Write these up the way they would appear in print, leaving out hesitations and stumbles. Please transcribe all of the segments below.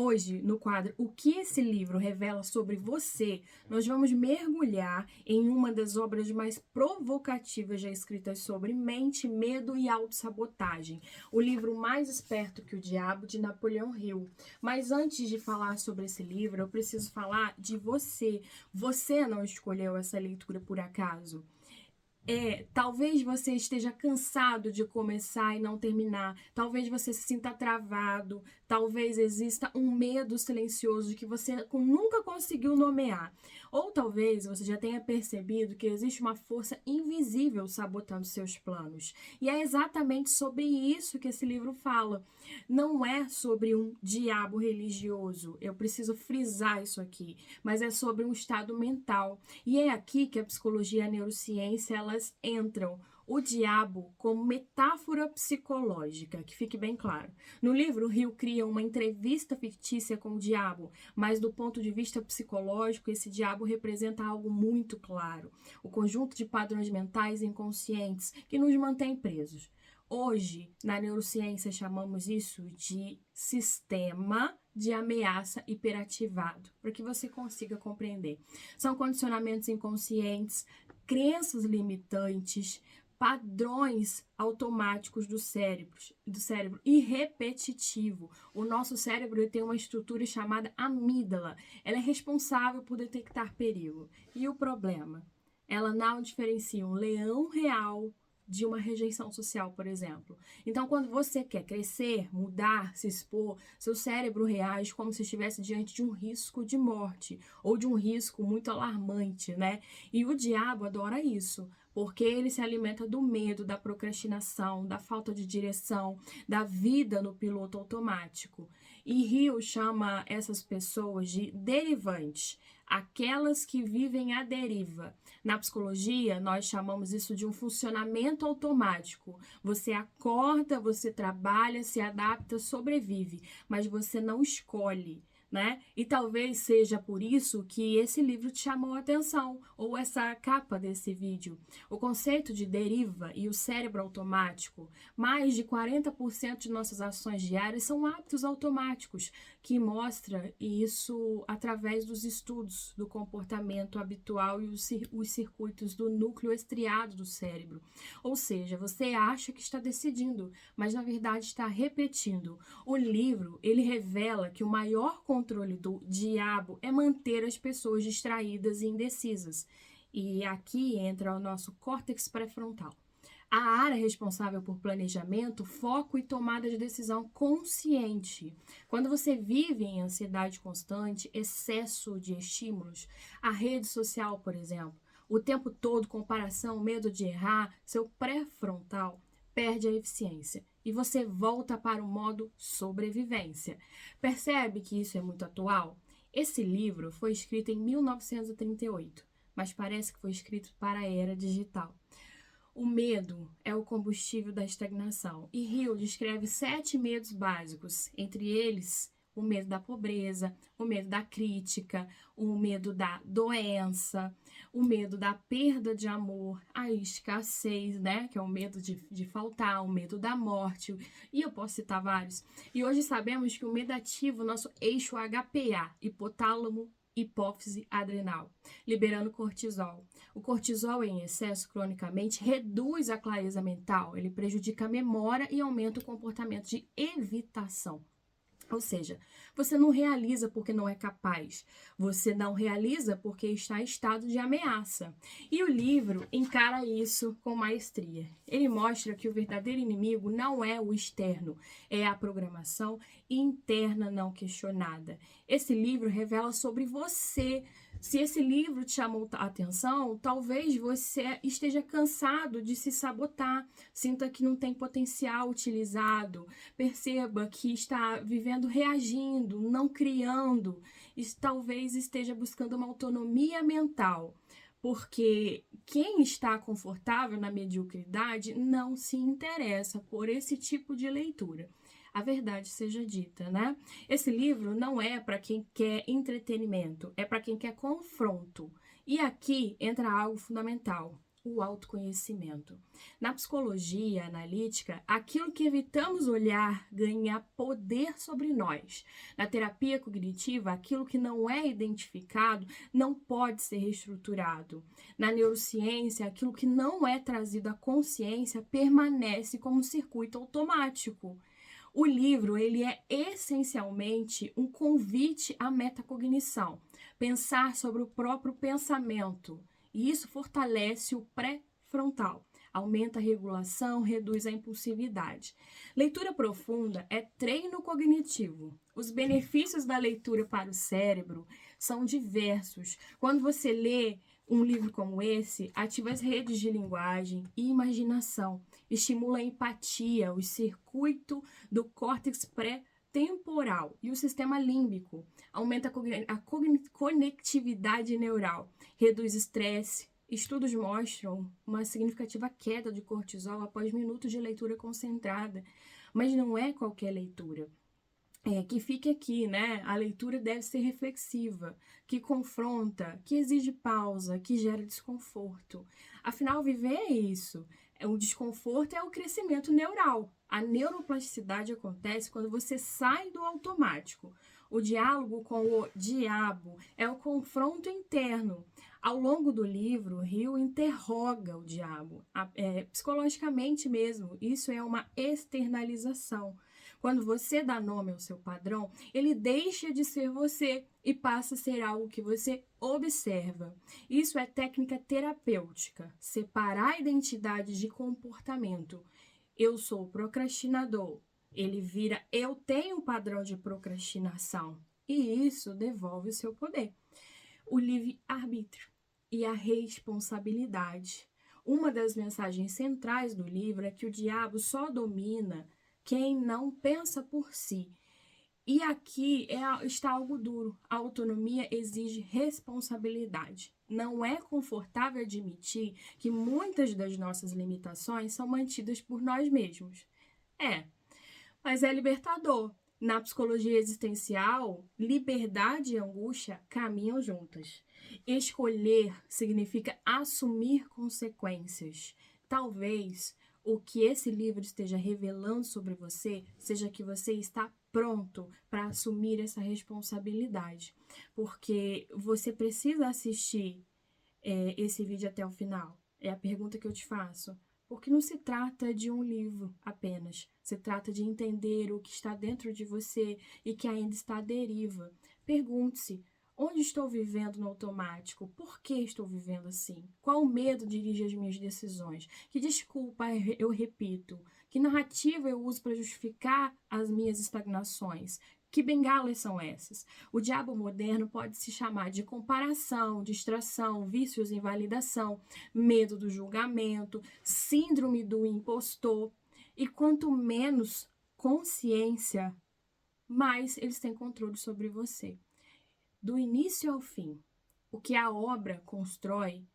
Hoje, no quadro O que esse livro revela sobre você, nós vamos mergulhar em uma das obras mais provocativas já escritas sobre mente, medo e autossabotagem, o livro Mais Esperto que o Diabo, de Napoleão Hill. Mas antes de falar sobre esse livro, eu preciso falar de você. Você não escolheu essa leitura por acaso. Talvez você esteja cansado de começar e não terminar. Talvez você se sinta travado. Talvez exista um medo silencioso que você nunca conseguiu nomear. Ou talvez você já tenha percebido que existe uma força invisível sabotando seus planos. E é exatamente sobre isso que esse livro fala. Não é sobre um diabo religioso. Eu preciso frisar isso aqui. Mas é sobre um estado mental. E é aqui que a psicologia e a neurociência elas entram. O diabo como metáfora psicológica, que fique bem claro. No livro, o Hill cria uma entrevista fictícia com o diabo, mas do ponto de vista psicológico, esse diabo representa algo muito claro. O conjunto de padrões mentais inconscientes que nos mantém presos. Hoje, na neurociência, chamamos isso de sistema de ameaça hiperativado, para que você consiga compreender. São condicionamentos inconscientes, crenças limitantes, padrões automáticos do cérebro e repetitivo. O nosso cérebro tem uma estrutura chamada amígdala. Ela é responsável por detectar perigo. E o problema? Ela não diferencia um leão real de uma rejeição social, por exemplo. Então, quando você quer crescer, mudar, se expor, seu cérebro reage como se estivesse diante de um risco de morte ou de um risco muito alarmante, né? E o diabo adora isso, porque ele se alimenta do medo, da procrastinação, da falta de direção, da vida no piloto automático. E Hill chama essas pessoas de derivantes, aquelas que vivem à deriva. Na psicologia, nós chamamos isso de um funcionamento automático. Você acorda, você trabalha, se adapta, sobrevive, mas você não escolhe, né? E talvez seja por isso que esse livro te chamou a atenção, ou essa capa desse vídeo. O conceito de deriva e o cérebro automático, mais de 40% de nossas ações diárias são hábitos automáticos, que mostra isso através dos estudos do comportamento habitual e os circuitos do núcleo estriado do cérebro. Ou seja, você acha que está decidindo, mas na verdade está repetindo. O livro, ele revela que o maior controle do diabo é manter as pessoas distraídas e indecisas. E aqui entra o nosso córtex pré-frontal. A área responsável por planejamento, foco e tomada de decisão consciente. Quando você vive em ansiedade constante, excesso de estímulos, a rede social, por exemplo, o tempo todo comparação, medo de errar, seu pré-frontal perde a eficiência e você volta para o modo sobrevivência. Percebe que isso é muito atual? Esse livro foi escrito em 1938, mas parece que foi escrito para a era digital. O medo é o combustível da estagnação. E Hill descreve 7 medos básicos, entre eles o medo da pobreza, o medo da crítica, o medo da doença, o medo da perda de amor, a escassez, né, que é o medo de faltar, o medo da morte, e eu posso citar vários. E hoje sabemos que o medo ativa o nosso eixo HPA, hipotálamo, hipófise adrenal, liberando cortisol. O cortisol em excesso cronicamente reduz a clareza mental, ele prejudica a memória e aumenta o comportamento de evitação. Ou seja, você não realiza porque não é capaz, você não realiza porque está em estado de ameaça. E o livro encara isso com maestria. Ele mostra que o verdadeiro inimigo não é o externo, é a programação interna não questionada. Esse livro revela sobre você. Se esse livro te chamou a atenção, talvez você esteja cansado de se sabotar, sinta que não tem potencial utilizado, perceba que está vivendo reagindo, não criando, e talvez esteja buscando uma autonomia mental, porque quem está confortável na mediocridade não se interessa por esse tipo de leitura. A verdade seja dita, né? Esse livro não é para quem quer entretenimento, é para quem quer confronto. E aqui entra algo fundamental. o autoconhecimento. Na psicologia analítica, aquilo que evitamos olhar ganha poder sobre nós. Na terapia cognitiva, aquilo que não é identificado não pode ser reestruturado. Na neurociência, aquilo que não é trazido à consciência permanece como um circuito automático. O livro, ele é essencialmente um convite à metacognição, pensar sobre o próprio pensamento. E isso fortalece o pré-frontal, aumenta a regulação, reduz a impulsividade. Leitura profunda é treino cognitivo. Os benefícios da leitura para o cérebro são diversos. Quando você lê um livro como esse, ativa as redes de linguagem e imaginação, estimula a empatia, o circuito do córtex pré-temporal e o sistema límbico, aumenta a conectividade neural, reduz estresse. Estudos mostram uma significativa queda de cortisol após minutos de leitura concentrada, mas não é qualquer leitura. Que fique aqui, né? A leitura deve ser reflexiva, que confronta, que exige pausa, que gera desconforto. Afinal, viver é isso. O desconforto é o crescimento neural. A neuroplasticidade acontece quando você sai do automático. O diálogo com o diabo é o confronto interno. Ao longo do livro, Hill interroga o diabo, psicologicamente mesmo. Isso é uma externalização. Quando você dá nome ao seu padrão, ele deixa de ser você e passa a ser algo que você observa. Isso é técnica terapêutica, separar a identidade de comportamento. Eu sou procrastinador. Ele vira eu tenho um padrão de procrastinação. E isso devolve o seu poder. O livre-arbítrio e a responsabilidade. Uma das mensagens centrais do livro é que o diabo só domina quem não pensa por si. E aqui está algo duro. A autonomia exige responsabilidade. Não é confortável admitir que muitas das nossas limitações são mantidas por nós mesmos. Mas é libertador. Na psicologia existencial, liberdade e angústia caminham juntas. Escolher significa assumir consequências. Talvez o que esse livro esteja revelando sobre você seja que você está pronto para assumir essa responsabilidade. Porque você precisa assistir esse vídeo até o final. É a pergunta que eu te faço. Porque não se trata de um livro apenas. Se trata de entender o que está dentro de você e que ainda está à deriva. Pergunte-se: onde estou vivendo no automático? Por que estou vivendo assim? Qual medo dirige as minhas decisões? Que desculpa eu repito? Que narrativa eu uso para justificar as minhas estagnações? Que bengalas são essas? O diabo moderno pode se chamar de comparação, distração, vícios em validação, medo do julgamento, síndrome do impostor. E quanto menos consciência, mais eles têm controle sobre você. Do início ao fim, o que a obra constrói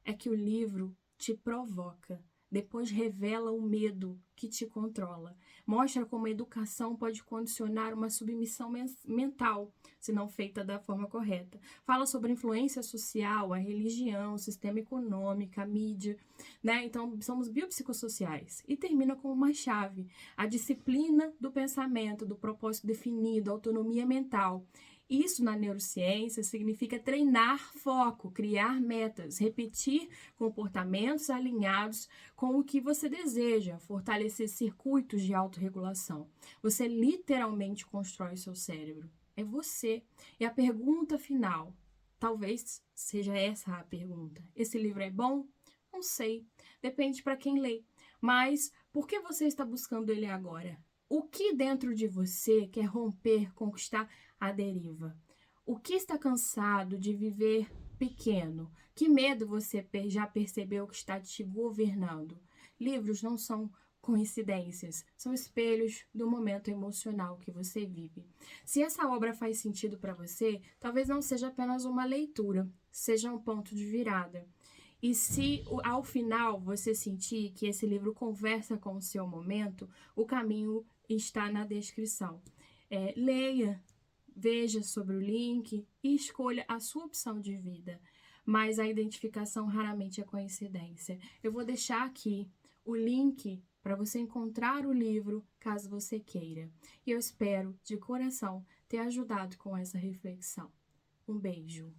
é que o livro te provoca, depois revela o medo que te controla. Mostra como a educação pode condicionar uma submissão mental, se não feita da forma correta. Fala sobre a influência social, a religião, o sistema econômico, a mídia, né? Então, somos biopsicossociais. E termina com uma chave: a disciplina do pensamento, do propósito definido, a autonomia mental. Isso na neurociência significa treinar foco, criar metas, repetir comportamentos alinhados com o que você deseja, fortalecer circuitos de autorregulação. Você literalmente constrói o seu cérebro. É você. E a pergunta final, talvez seja essa a pergunta: esse livro é bom? Não sei. Depende para quem lê. Mas por que você está buscando ele agora? O que dentro de você quer romper, conquistar a deriva? O que está cansado de viver pequeno? Que medo você já percebeu que está te governando? Livros não são coincidências, são espelhos do momento emocional que você vive. Se essa obra faz sentido para você, talvez não seja apenas uma leitura, seja um ponto de virada. E se ao final você sentir que esse livro conversa com o seu momento, o caminho está na descrição. Leia, veja sobre o link e escolha a sua opção de vida. mas a identificação raramente é coincidência. Eu vou deixar aqui o link para você encontrar o livro, caso você queira. E eu espero, de coração, ter ajudado com essa reflexão. Um beijo.